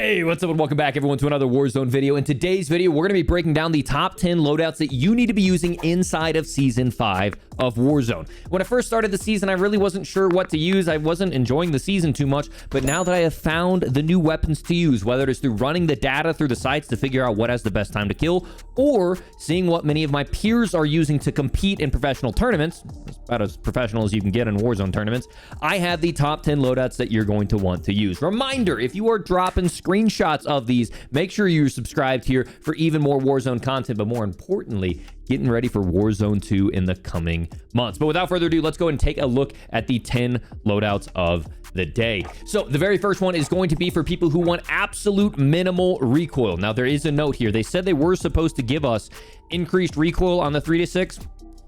Hey, what's up and welcome back everyone to another Warzone video. In today's video, we're going to be breaking down the top 10 loadouts that you need to be using inside of Season 5 of Warzone. When I first started the season, I really wasn't sure what to use. I wasn't enjoying the season too much, but now that I have found the new weapons to use, whether it's through running the data through the sites to figure out what has the best time to kill, or seeing what many of my peers are using to compete in professional tournaments, about as professional as you can get in Warzone tournaments, I have the top 10 loadouts that you're going to want to use. Reminder, if you are dropping screenshots of these, make sure you're subscribed here for even more Warzone content, but more importantly, getting ready for Warzone 2 in the coming months. But without further ado, let's go and take a look at the 10 loadouts of the day. So the very first one is going to be for people who want absolute minimal recoil. Now there is a note here. They said they were supposed to give us increased recoil on the 3-6.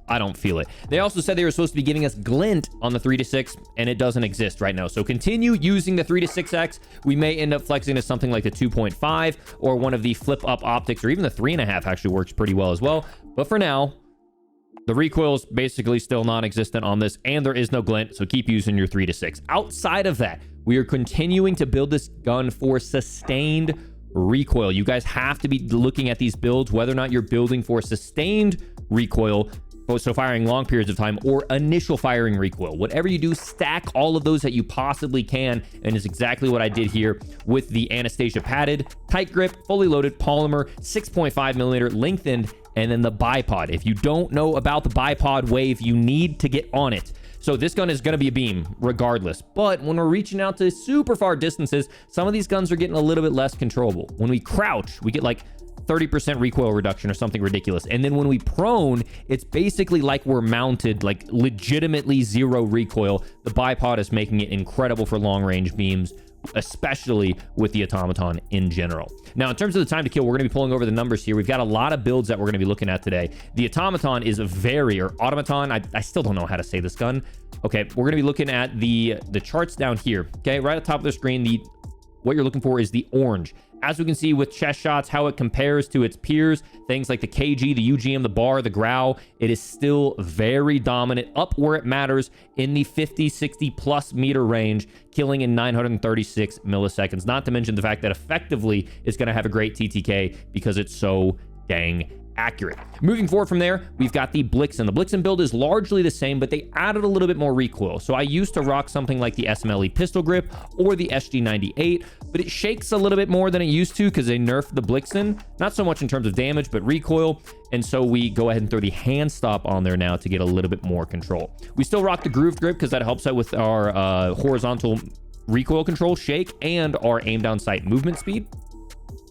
I don't feel it. They also said they were supposed to be giving us glint on the 3-6, and it doesn't exist right now. So continue using the 3-6X. We may end up flexing to something like the 2.5 or one of the flip up optics, or even the 3.5 actually works pretty well as well. But for now, the recoil is basically still non-existent on this, and there is no glint, so keep using your 3-6. Outside of that, we are continuing to build this gun for sustained recoil. You guys have to be looking at these builds, whether or not you're building for sustained recoil, so firing long periods of time, or initial firing recoil. Whatever you do, stack all of those that you possibly can, and is exactly what I did here with the Anastasia padded, tight grip, fully loaded polymer, 6.5mm lengthened, and then the bipod. If you don't know about the bipod wave, you need to get on it. So this gun is going to be a beam regardless, but when we're reaching out to super far distances, some of these guns are getting a little bit less controllable. When we crouch, we get like 30% recoil reduction or something ridiculous. And then when we prone, it's basically like we're mounted, like legitimately zero recoil. The bipod is making it incredible for long range beams, especially with the Automaton in general. Now, in terms of the time to kill, we're going to be pulling over the numbers here. We've got a lot of builds that we're going to be looking at today. The Automaton is Automaton. I still don't know how to say this gun. Okay, we're going to be looking at the charts down here. Okay, right at the top of the screen, what you're looking for is the orange. As we can see with chest shots, how it compares to its peers, things like the KG, the UGM, the bar, the Growl, it is still very dominant up where it matters in the 50, 60 plus meter range, killing in 936 milliseconds. Not to mention the fact that effectively it's going to have a great TTK because it's so dang accurate. Moving forward from there, we've got the Blixen. The Blixen build is largely the same, but they added a little bit more recoil. So I used to rock something like the SMLE pistol grip or the SG98, but it shakes a little bit more than it used to because they nerfed the Blixen. Not so much in terms of damage, but recoil. And so we go ahead and throw the hand stop on there now to get a little bit more control. We still rock the groove grip because that helps out with our horizontal recoil control, shake, and our aim down sight movement speed.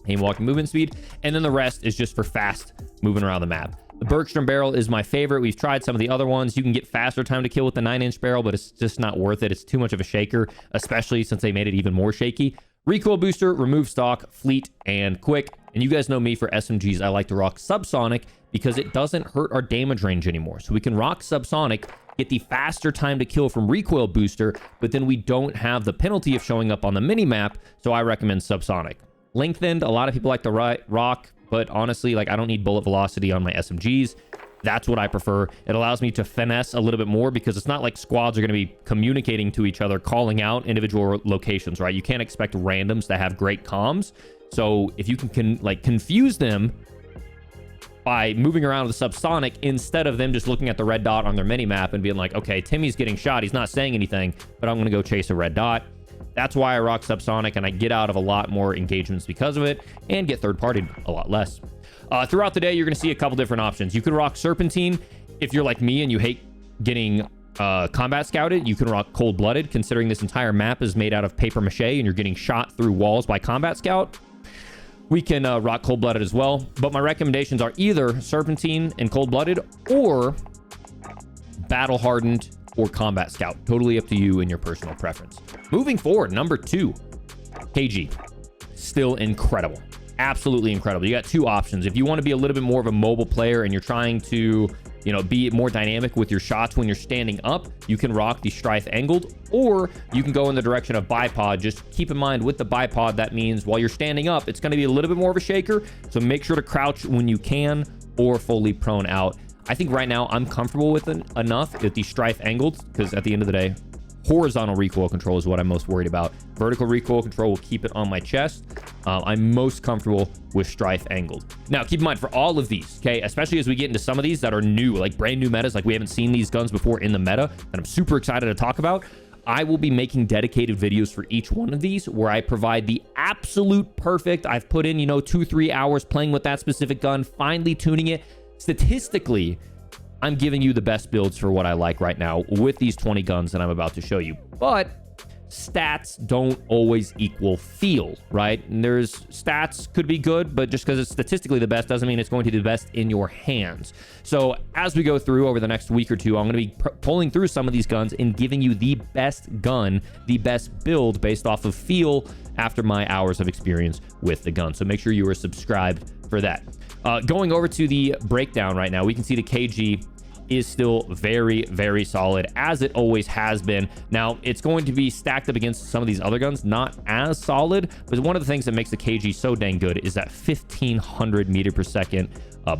Aim walking movement speed, and then the rest is just for fast moving around the map. The Bergstrom barrel is my favorite. We've tried some of the other ones. You can get faster time to kill with the 9-inch barrel, but it's just not worth it. It's too much of a shaker, especially since they made it even more shaky. Recoil booster, remove stock, fleet, and quick. And you guys know me for SMGs. I like to rock subsonic because it doesn't hurt our damage range anymore. So we can rock subsonic, get the faster time to kill from recoil booster, but then we don't have the penalty of showing up on the mini map. So I recommend subsonic. Lengthened, a lot of people like to rock, but honestly, like, I don't need bullet velocity on my SMGs. That's what I prefer. It allows me to finesse a little bit more because it's not like squads are going to be communicating to each other, calling out individual locations, right? You can't expect randoms to have great comms. So if you can like confuse them by moving around with subsonic instead of them just looking at the red dot on their mini map and being like, okay, Timmy's getting shot, he's not saying anything, but I'm going to go chase a red dot. That's why I rock subsonic, and I get out of a lot more engagements because of it and get third-partied a lot less. Throughout the day, you're going to see a couple different options. You can rock Serpentine. If you're like me and you hate getting combat scouted, you can rock Cold-Blooded, considering this entire map is made out of paper mache and you're getting shot through walls by combat scout. We can rock Cold-Blooded as well, but my recommendations are either Serpentine and Cold-Blooded or Battle Hardened or Combat Scout. Totally up to you and your personal preference. Moving forward, number 2, KG. Still incredible. Absolutely incredible. You got two options. If you want to be a little bit more of a mobile player and you're trying to, you know, be more dynamic with your shots when you're standing up, you can rock the Strife Angled, or you can go in the direction of bipod. Just keep in mind with the bipod, that means while you're standing up, it's going to be a little bit more of a shaker. So make sure to crouch when you can or fully prone out. I think right now I'm comfortable with it enough with the Strife Angled because at the end of the day, horizontal recoil control is what I'm most worried about. Vertical recoil control will keep it on my chest. I'm most comfortable with Strife angled. Now, keep in mind for all of these, okay, especially as we get into some of these that are new, like brand new metas, like we haven't seen these guns before in the meta, that I'm super excited to talk about. I will be making dedicated videos for each one of these where I provide the absolute perfect. I've put in, 2-3 hours playing with that specific gun, finely tuning it. Statistically, I'm giving you the best builds for what I like right now with these 20 guns that I'm about to show you. But stats don't always equal feel, right? And there's stats could be good, but just because it's statistically the best doesn't mean it's going to be the best in your hands. So as we go through over the next week or two, I'm going to be pulling through some of these guns and giving you the best gun, the best build based off of feel after my hours of experience with the gun. So make sure you are subscribed for that. Going over to the breakdown right now, we can see the KG is still very, very solid, as it always has been. Now, it's going to be stacked up against some of these other guns, not as solid, but one of the things that makes the KG so dang good is that 1500 meter per second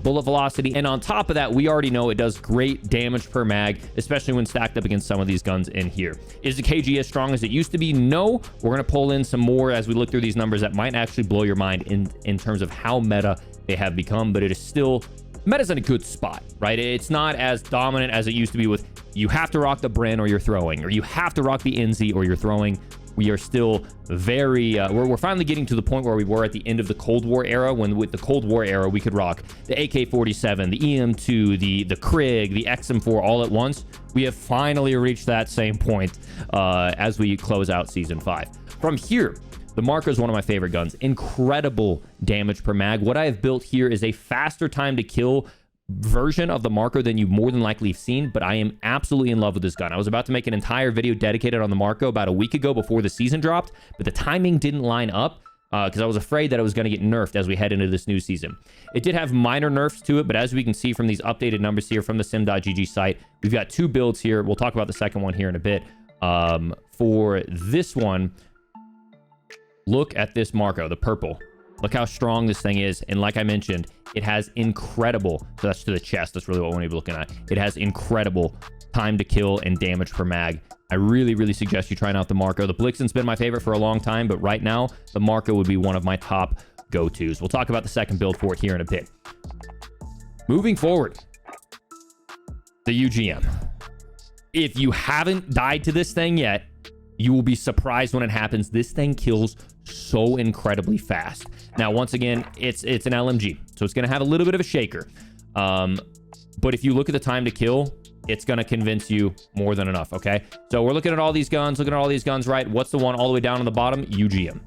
bullet velocity. And on top of that, we already know it does great damage per mag, especially when stacked up against some of these guns in here. Is the KG as strong as it used to be? No. We're going to pull in some more as we look through these numbers that might actually blow your mind in terms of how meta they have become, but it is still meta's in a good spot, right? It's not as dominant as it used to be with you have to rock the Bren or you're throwing, or you have to rock the NZ or you're throwing. We are still very, we're finally getting to the point where we were at the end of the Cold War era, when with the Cold War era, we could rock the AK-47, the EM2, the Krig, the XM4 all at once. We have finally reached that same point as we close out Season 5. From here, the Marco is one of my favorite guns. Incredible damage per mag. What I have built here is a faster time to kill version of the Marco than you more than likely have seen, but I am absolutely in love with this gun. I was about to make an entire video dedicated on the Marco about a week ago before the season dropped, but the timing didn't line up because I was afraid that it was going to get nerfed as we head into this new season. It did have minor nerfs to it, but as we can see from these updated numbers here from the sim.gg site, we've got 2 builds here. We'll talk about the second one here in a bit. For this one, look at this Marco, the purple. Look how strong this thing is. And like I mentioned, it has incredible, so that's to the chest. That's really what we're going to be looking at. It has incredible time to kill and damage per mag. I really, really suggest you trying out the Marco. The Blixen's been my favorite for a long time, but right now, the Marco would be one of my top go-tos. We'll talk about the second build for it here in a bit. Moving forward, the UGM. If you haven't died to this thing yet, you will be surprised when it happens. This thing kills so incredibly fast. Now, once again, it's an LMG, so it's going to have a little bit of a shaker. But if you look at the time to kill, it's going to convince you more than enough, okay? So we're looking at all these guns, right? What's the one all the way down on the bottom? UGM.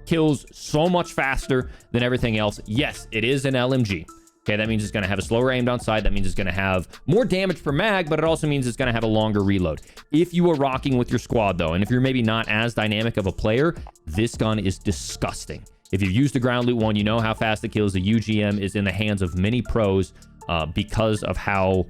Kills so much faster than everything else. Yes, it is an LMG. Okay, that means it's going to have a slower aim down sight. That means it's going to have more damage per mag, but it also means it's going to have a longer reload. If you are rocking with your squad, though, and if you're maybe not as dynamic of a player, this gun is disgusting. If you've used the ground loot one, you know how fast it kills. The UGM is in the hands of many pros because of how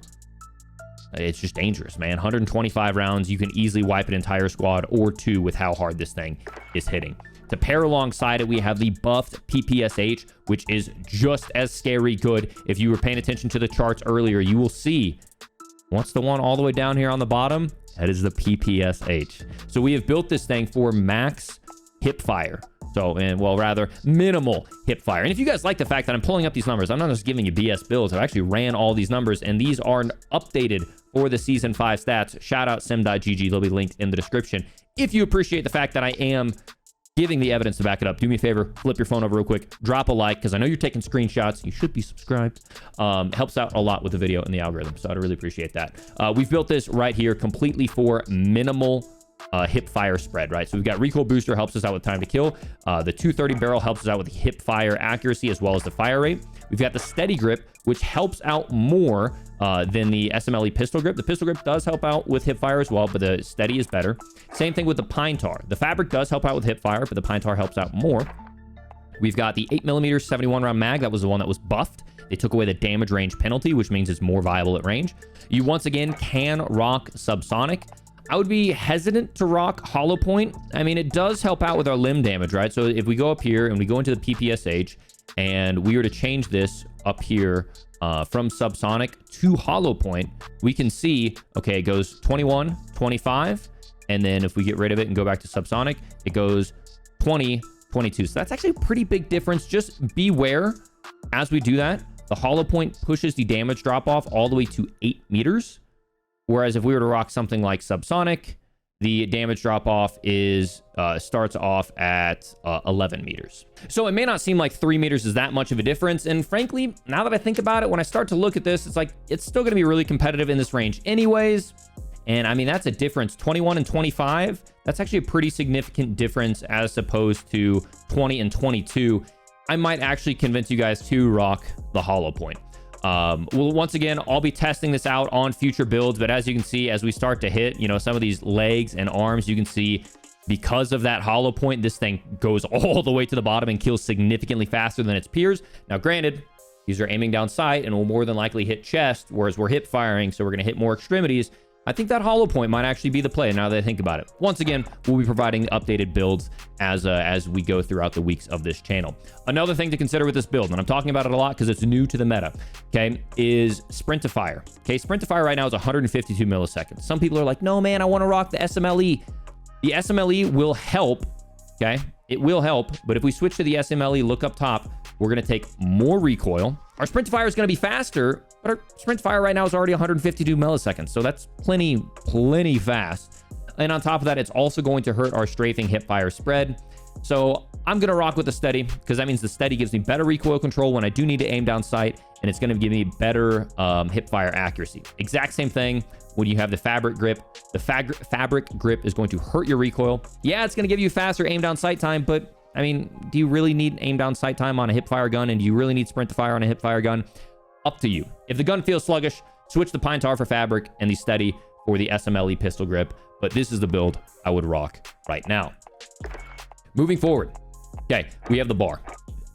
it's just dangerous, man. 125 rounds, you can easily wipe an entire squad or 2 with how hard this thing is hitting. To pair alongside it, we have the buffed PPSH, which is just as scary good. If you were paying attention to the charts earlier, you will see what's the one all the way down here on the bottom? That is the PPSH. So we have built this thing for max hipfire. So, rather minimal hipfire. And if you guys like the fact that I'm pulling up these numbers, I'm not just giving you BS builds. I actually ran all these numbers, and these are updated for the Season 5 stats. Shout out sim.gg. They'll be linked in the description. If you appreciate the fact that I am giving the evidence to back it up, do me a favor, flip your phone over real quick, drop a like, because I know you're taking screenshots. You should be subscribed. Helps out a lot with the video and the algorithm, so I'd really appreciate that. We've built this right here completely for minimal hip fire spread, right? So we've got recoil booster, helps us out with time to kill. The 230 barrel helps us out with the hip fire accuracy as well as the fire rate. We've got the steady grip, which helps out more than the SMLE pistol grip. The pistol grip does help out with hip fire as well, but the steady is better. Same thing with the pine tar. The fabric does help out with hip fire, but the pine tar helps out more. We've got the 8mm 71 round mag. That was the one that was buffed. They took away the damage range penalty, which means it's more viable at range. You once again can rock subsonic. I would be hesitant to rock hollow point. I mean, it does help out with our limb damage, right? So if we go up here and we go into the PPSH and we were to change this up here from subsonic to hollow point, we can see, okay, it goes 21, 25. And then if we get rid of it and go back to subsonic, it goes 20, 22. So that's actually a pretty big difference. Just beware as we do that. The hollow point pushes the damage drop off all the way to 8 meters. Whereas if we were to rock something like subsonic, the damage drop off is starts off at 11 meters. So it may not seem like 3 meters is that much of a difference. And frankly, now that I think about it, when I start to look at this, it's like, it's still going to be really competitive in this range anyways. And I mean, that's a difference. 21 and 25. That's actually a pretty significant difference as opposed to 20 and 22. I might actually convince you guys to rock the hollow point. Well, once again, I'll be testing this out on future builds, but as you can see, as we start to hit, you know, some of these legs and arms, you can see because of that hollow point, this thing goes all the way to the bottom and kills significantly faster than its peers. Now, granted, these are aiming down sight and will more than likely hit chest, whereas we're hip firing, so we're going to hit more extremities. I think that hollow point might actually be the play now that I think about it. Once again, we'll be providing updated builds as we go throughout the weeks of this channel. Another thing to consider with this build, and I'm talking about it a lot because it's new to the meta, okay, is sprint to fire. Okay, sprint to fire right now is 152 milliseconds. Some people are like, no, man, I want to rock the SMLE. The SMLE will help, okay? It will help, but if we switch to the SMLE, look up top, we're going to take more recoil. Our sprint to fire is going to be faster, but our sprint to fire right now is already 152 milliseconds. So that's plenty fast. And on top of that, it's also going to hurt our strafing hip fire spread. So I'm going to rock with the steady because that means the steady gives me better recoil control when I do need to aim down sight, and it's going to give me better hip fire accuracy. Exact same thing when you have the fabric grip. The fabric grip is going to hurt your recoil. Yeah, it's going to give you faster aim down sight time, but I mean, do you really need aim down sight time on a hip fire gun? And do you really need sprint to fire on a hip fire gun? Up to you. If the gun feels sluggish, switch the pine tar for fabric and the steady for the SMLE pistol grip. But this is the build I would rock right now. Moving forward. Okay, we have the bar.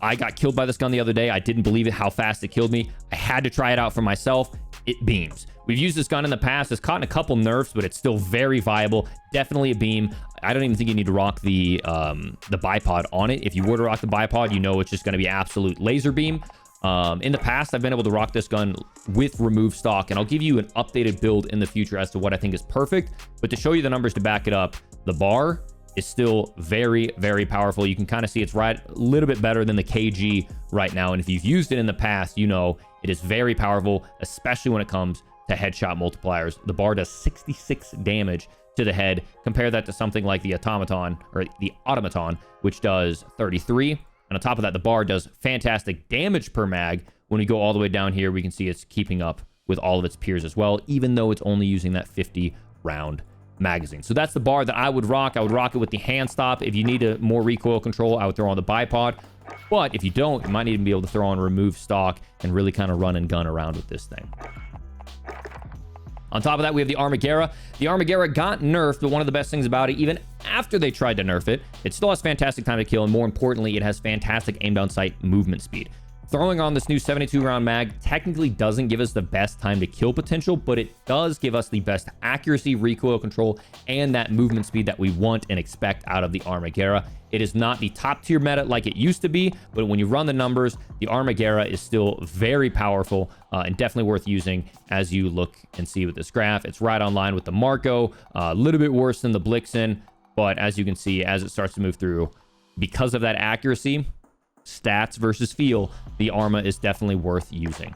I got killed by this gun the other day. I didn't believe it, how fast it killed me. I had to try it out for myself. It beams. We've used this gun in the past. It's caught in a couple nerfs, but it's still very viable. Definitely a beam. I don't even think you need to rock the bipod on it. If you were to rock the bipod, you know it's just going to be absolute laser beam. In the past, I've been able to rock this gun with remove stock, and I'll give you an updated build in the future as to what I think is perfect. But to show you the numbers to back it up, the bar is still very powerful. You can kind of see it's right a little bit better than the KG right now. And if you've used it in the past, you know it is very powerful, especially when it comes to headshot multipliers. The bar does 66 damage to the head. Compare that to something like the Automaton, which does 33. And on top of that, the bar does fantastic damage per mag. When we go all the way down here, we can see it's keeping up with all of its peers as well, even though it's only using that 50 round magazine. So that's the bar that I would rock. I would rock it with the hand stop. If you need more recoil control, I would throw on the bipod. But if you don't, you might even be able to throw on remove stock and really kind of run and gun around with this thing. On top of that, we have the Armaguerra. The Armaguerra got nerfed, but one of the best things about it, even after they tried to nerf it, it still has fantastic time to kill, and more importantly, it has fantastic aim down sight movement speed. Throwing on this new 72 round mag technically doesn't give us the best time to kill potential, but it does give us the best accuracy, recoil control, and that movement speed that we want and expect out of the Armaguerra. It is not the top tier meta like it used to be, but when you run the numbers, the Armaguerra is still very powerful and definitely worth using as you look and see with this graph. It's right on line with the Marco, a little bit worse than the Blixen, but as you can see, as it starts to move through, because of that accuracy, stats versus feel, the Arma is definitely worth using.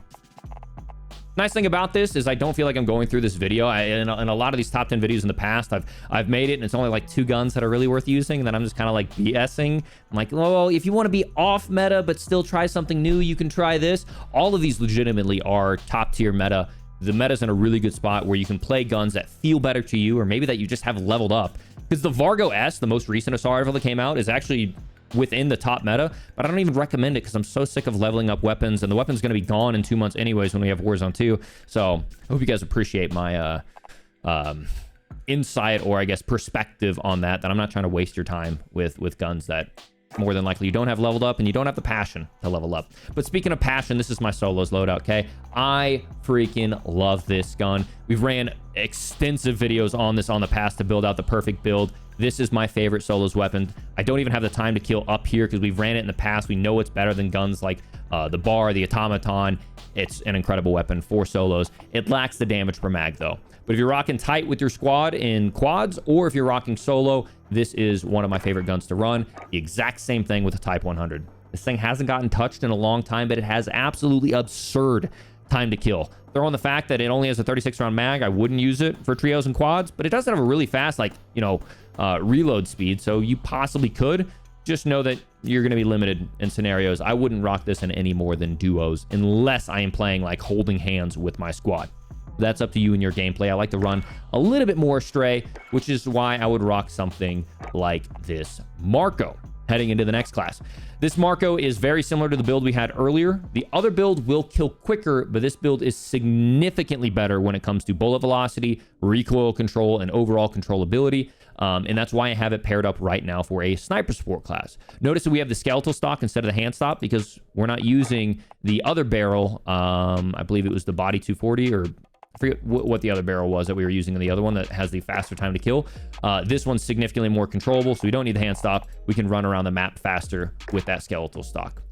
Nice thing about this is I don't feel like I'm going through this video. In a lot of these top 10 videos in the past, I've made it, and it's only like 2 guns that are really worth using, and then I'm just kind of like BSing. I'm like, oh, if you want to be off meta but still try something new, you can try this. All of these legitimately are top tier meta. The meta's in a really good spot where you can play guns that feel better to you, or maybe that you just have leveled up. Because the Vargo S, the most recent assault rifle that came out, is actually within the top meta, but I don't even recommend it because I'm so sick of leveling up weapons, and the weapon's going to be gone in 2 months anyways when we have Warzone 2. So I hope you guys appreciate my insight, or I guess perspective on that I'm not trying to waste your time with guns that more than likely you don't have leveled up and you don't have the passion to level up. But speaking of passion, this is my solos loadout, okay? I freaking love this gun. We've ran extensive videos on this on the past to build out the perfect build. This is my favorite solos weapon. I don't even have the time to kill up here because we've ran it in the past. We know it's better than guns like the bar, the automaton. It's an incredible weapon for solos. It lacks the damage per mag though. But if you're rocking tight with your squad in quads, or if you're rocking solo, this is one of my favorite guns to run. The exact same thing with the Type 100. This thing hasn't gotten touched in a long time, but it has absolutely absurd time to kill. Throw on the fact that it only has a 36 round mag. I wouldn't use it for trios and quads, but it does have a really fast, like, reload speed. So you possibly could. Just know that you're going to be limited in scenarios. I wouldn't rock this in any more than duos unless I am playing like holding hands with my squad. That's up to you and your gameplay. I like to run a little bit more stray, which is why I would rock something like this Marco heading into the next class. This Marco is very similar to the build we had earlier. The other build will kill quicker, but this build is significantly better when it comes to bullet velocity, recoil control, and overall controllability. And that's why I have it paired up right now for a sniper support class. Notice that we have the skeletal stock instead of the hand stop because we're not using the other barrel. I believe it was the body 240, or I forget what the other barrel was that we were using in the other one that has the faster time to kill. This one's significantly more controllable, so we don't need the hand stop. We can run around the map faster with that skeletal stock.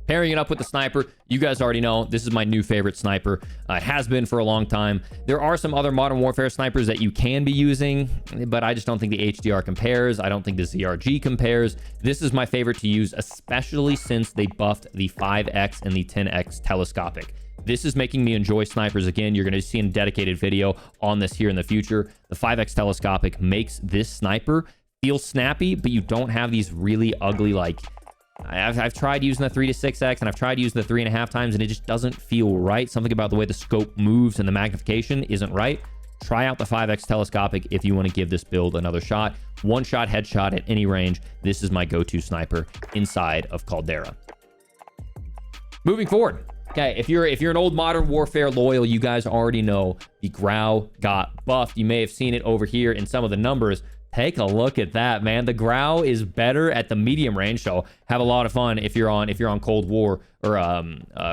Pairing it up with the sniper, you guys already know this is my new favorite sniper. It has been for a long time. There are some other Modern Warfare snipers that you can be using, but I just don't think the HDR compares. I don't think the ZRG compares. This is my favorite to use, especially since they buffed the 5X and the 10X telescopic. This is making me enjoy snipers again. You're going to see a dedicated video on this here in the future. The 5X telescopic makes this sniper feel snappy, but you don't have these really ugly, like, I've tried using the 3 to 6X and I've tried using the 3.5 times and it just doesn't feel right. Something about the way the scope moves and the magnification isn't right. Try out the 5X telescopic if you want to give this build another shot. One shot headshot at any range. This is my go-to sniper inside of Caldera. Moving forward. Okay, if you're an old Modern Warfare loyal, you guys already know the Growl got buffed. You may have seen it over here in some of the numbers. Take a look at that, man. The Growl is better at the medium range, so have a lot of fun if you're on Cold War or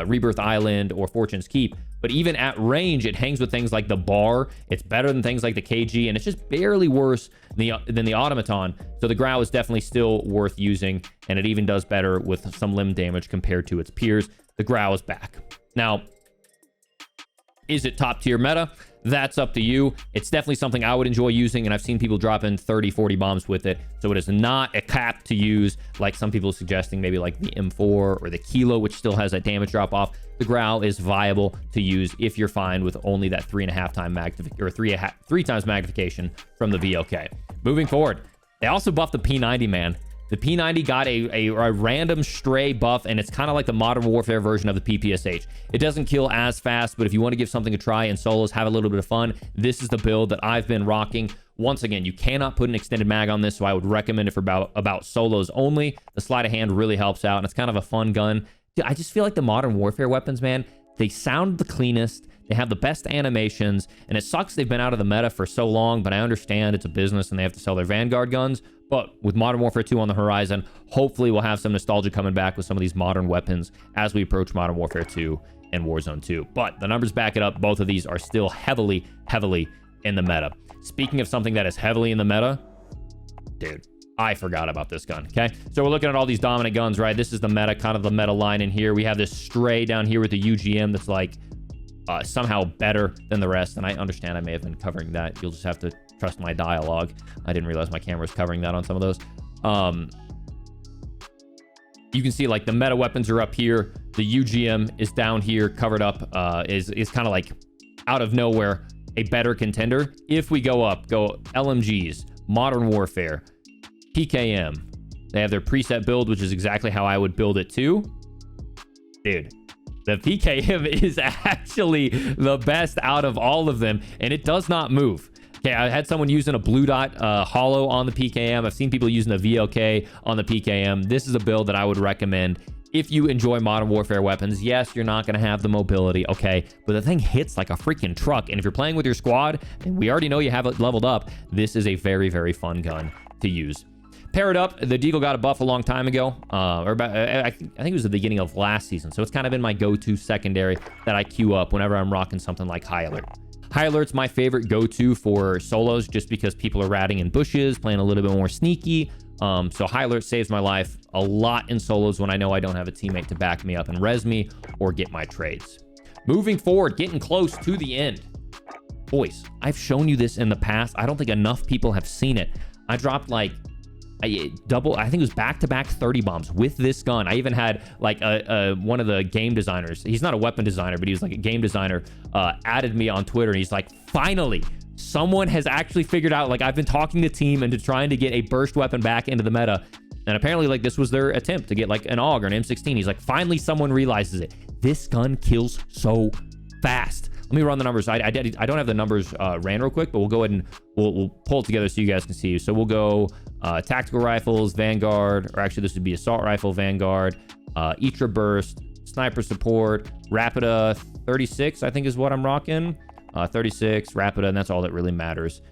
Rebirth Island or Fortune's Keep. But even at range, it hangs with things like the bar. It's better than things like the KG, and it's just barely worse than the Automaton. So the Growl is definitely still worth using, and it even does better with some limb damage compared to its peers. The Growl is back. Now, is it top tier meta? That's up to you. It's definitely something I would enjoy using, and I've seen people drop in 30, 40 bombs with it. So it is not a cap to use like some people are suggesting, maybe like the M4 or the Kilo, which still has that damage drop off. The Growl is viable to use if you're fine with only that 3.5 time magnification, or three times magnification from the VOK. Moving forward, they also buffed the P90, man. The P90 got a random stray buff, and it's kind of like the Modern Warfare version of the PPSH. It doesn't kill as fast, but if you want to give something a try in solos, have a little bit of fun, this is the build that I've been rocking. Once again, you cannot put an extended mag on this, so I would recommend it for about solos only. The sleight of hand really helps out, and it's kind of a fun gun. Dude, I just feel like the Modern Warfare weapons, man, they sound the cleanest. They have the best animations, and it sucks they've been out of the meta for so long, but I understand it's a business and they have to sell their Vanguard guns. But with Modern Warfare 2 on the horizon, hopefully we'll have some nostalgia coming back with some of these modern weapons as we approach Modern Warfare 2 and Warzone 2. But the numbers back it up. Both of these are still heavily in the meta. Speaking of something that is heavily in the meta, dude, I forgot about this gun, okay? So we're looking at all these dominant guns, right? This is the meta, kind of the meta line in here. We have this stray down here with the UGM that's like somehow better than the rest. And I understand I may have been covering that. You'll just have to trust my dialogue. I didn't realize my camera was covering that on some of those. You can see like the meta weapons are up here. The UGM is down here, covered up, is kind of like out of nowhere a better contender. If we go up, go LMGs, Modern Warfare, PKM. They have their preset build, which is exactly how I would build it too. Dude, the PKM is actually the best out of all of them, and it does not move. Okay, I had someone using a blue dot hollow on the PKM. I've seen people using the VLK on the PKM. This is a build that I would recommend if you enjoy Modern Warfare weapons. Yes, you're not going to have the mobility, okay, but the thing hits like a freaking truck. And if you're playing with your squad, and we already know you have it leveled up, this is a very, very fun gun to use. Pair it up. The Deagle got a buff a long time ago, or about, I think it was the beginning of last season. So it's kind of been my go-to secondary that I queue up whenever I'm rocking something like High Alert. High alert's my favorite go-to for solos just because people are ratting in bushes, playing a little bit more sneaky. So high alert saves my life a lot in solos when I know I don't have a teammate to back me up and res me or get my trades. Moving forward, getting close to the end. Boys, I've shown you this in the past. I don't think enough people have seen it. I dropped like I think it was back-to-back 30 bombs with this gun. I even had like one of the game designers. He's not a weapon designer, but he was like a game designer, added me on Twitter, and he's like, finally, someone has actually figured out, like, I've been talking to team into trying to get a burst weapon back into the meta. And apparently, like, this was their attempt to get like an AUG or an M16. He's like, finally, someone realizes it. This gun kills so fast. Let me run the numbers. I don't have the numbers ran real quick, but we'll go ahead and we'll pull it together so you guys can see. So we'll go tactical rifles, Vanguard, or actually this would be assault rifle, Vanguard, Etra burst, sniper support, Rapida 36, I think is what I'm rocking. 36, Rapida, and that's all that really matters.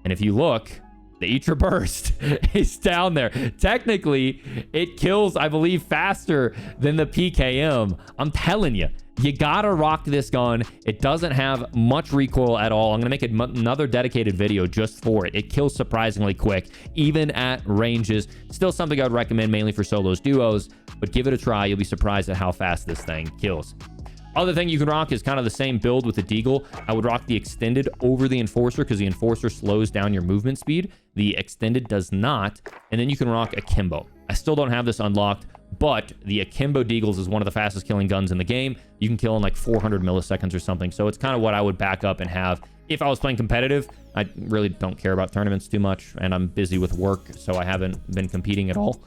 And if you look, the Etra burst is down there. Technically, it kills, I believe, faster than the PKM. I'm telling you. You gotta rock this gun. It doesn't have much recoil at all. I'm gonna make another dedicated video just for it. It kills surprisingly quick, even at ranges. Still something I'd recommend mainly for solos, duos, but give it a try. You'll be surprised at how fast this thing kills. Other thing you can rock is kind of the same build with the Deagle. I would rock the Extended over the Enforcer because the Enforcer slows down your movement speed. The Extended does not. And then you can rock Akimbo. I still don't have this unlocked, but the Akimbo Deagles is one of the fastest killing guns in the game. You can kill in like 400 milliseconds or something. So it's kind of what I would back up and have if I was playing competitive. I really don't care about tournaments too much, and I'm busy with work, so I haven't been competing at all.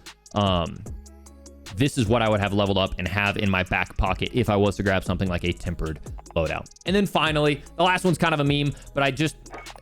This is what I would have leveled up and have in my back pocket if I was to grab something like a tempered loadout. And then finally, the last one's kind of a meme, but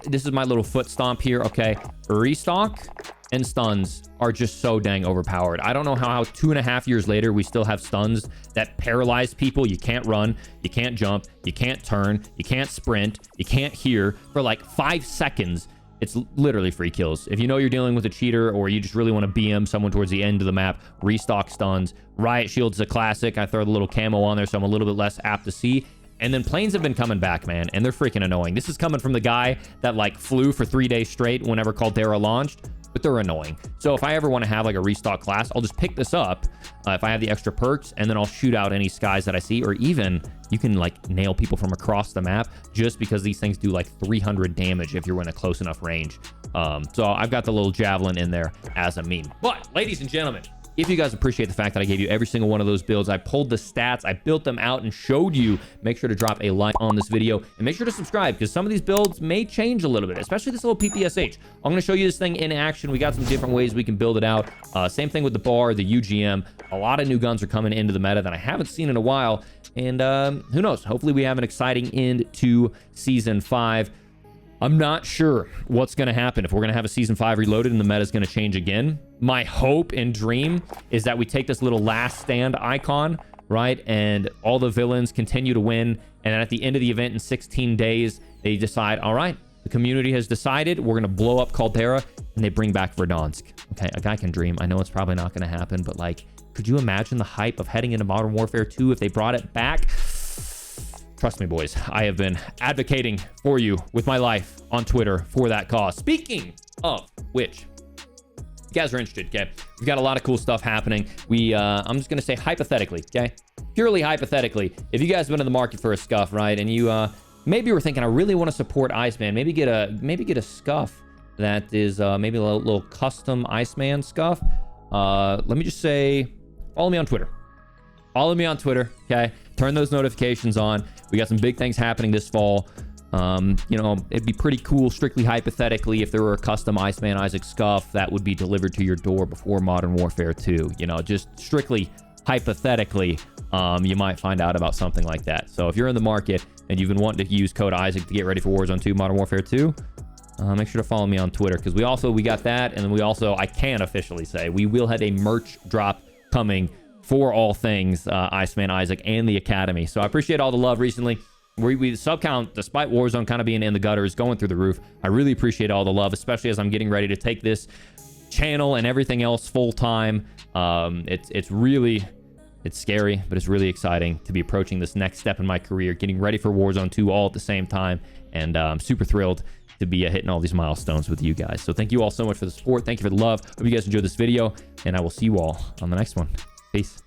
this is my little foot stomp here, okay? Restock and stuns are just so dang overpowered. I don't know how 2.5 years later we still have stuns that paralyze people. You can't run, you can't jump, you can't turn, you can't sprint, you can't hear for like 5 seconds. It's literally free kills. If you know you're dealing with a cheater or you just really want to BM someone towards the end of the map, restock stuns. Riot Shield's a classic. I throw the little camo on there, so I'm a little bit less apt to see. And then planes have been coming back, man, and they're freaking annoying. This is coming from the guy that like flew for 3 days straight whenever Caldera launched, but they're annoying. So if I ever want to have like a restock class, I'll just pick this up if I have the extra perks, and then I'll shoot out any skies that I see, or even you can like nail people from across the map just because these things do like 300 damage if you're in a close enough range. So I've got the little javelin in there as a meme. But ladies and gentlemen, if you guys appreciate the fact that I gave you every single one of those builds, I pulled the stats, I built them out and showed you, make sure to drop a like on this video and make sure to subscribe because some of these builds may change a little bit, especially this little PPSH. I'm going to show you this thing in action. We got some different ways we can build it out. Same thing with the bar, the UGM. A lot of new guns are coming into the meta that I haven't seen in a while. And who knows? Hopefully we have an exciting end to Season 5. I'm not sure what's going to happen. If we're going to have a Season 5 reloaded and the meta is going to change again. My hope and dream is that we take this little last stand icon, right? And all the villains continue to win. And then at the end of the event in 16 days, they decide, all right, the community has decided we're going to blow up Caldera, and they bring back Verdansk. Okay, a guy can dream. I know it's probably not going to happen, but like, could you imagine the hype of heading into Modern Warfare 2 if they brought it back? Trust me, boys, I have been advocating for you with my life on Twitter for that cause. Speaking of which, you guys are interested, okay? We've got a lot of cool stuff happening. I'm just going to say hypothetically, okay? Purely hypothetically, if you guys have been in the market for a scuff, right? And you maybe were thinking, I really want to support Iceman. Maybe get a scuff that is maybe a little custom Iceman scuff. Let me just say, follow me on Twitter. Follow me on Twitter, okay? Turn those notifications on. We got some big things happening this fall. You know, it'd be pretty cool, strictly hypothetically, if there were a custom IceManIsaac scuff that would be delivered to your door before Modern Warfare 2. You know, just strictly hypothetically, you might find out about something like that. So if you're in the market and you've been wanting to use code Isaac to get ready for Warzone 2, Modern Warfare 2, make sure to follow me on Twitter, because we got that, and then we also, I can officially say, we will have a merch drop coming for all things IceManIsaac and the Academy. So I appreciate all the love recently. We sub count, despite Warzone kind of being in the gutter, is going through the roof. I really appreciate all the love, especially as I'm getting ready to take this channel and everything else full time. It's It's scary, but it's really exciting to be approaching this next step in my career, getting ready for Warzone 2 all at the same time. And I'm super thrilled to be hitting all these milestones with you guys. So thank you all so much for the support. Thank you for the love. Hope you guys enjoyed this video, and I will see you all on the next one. Peace.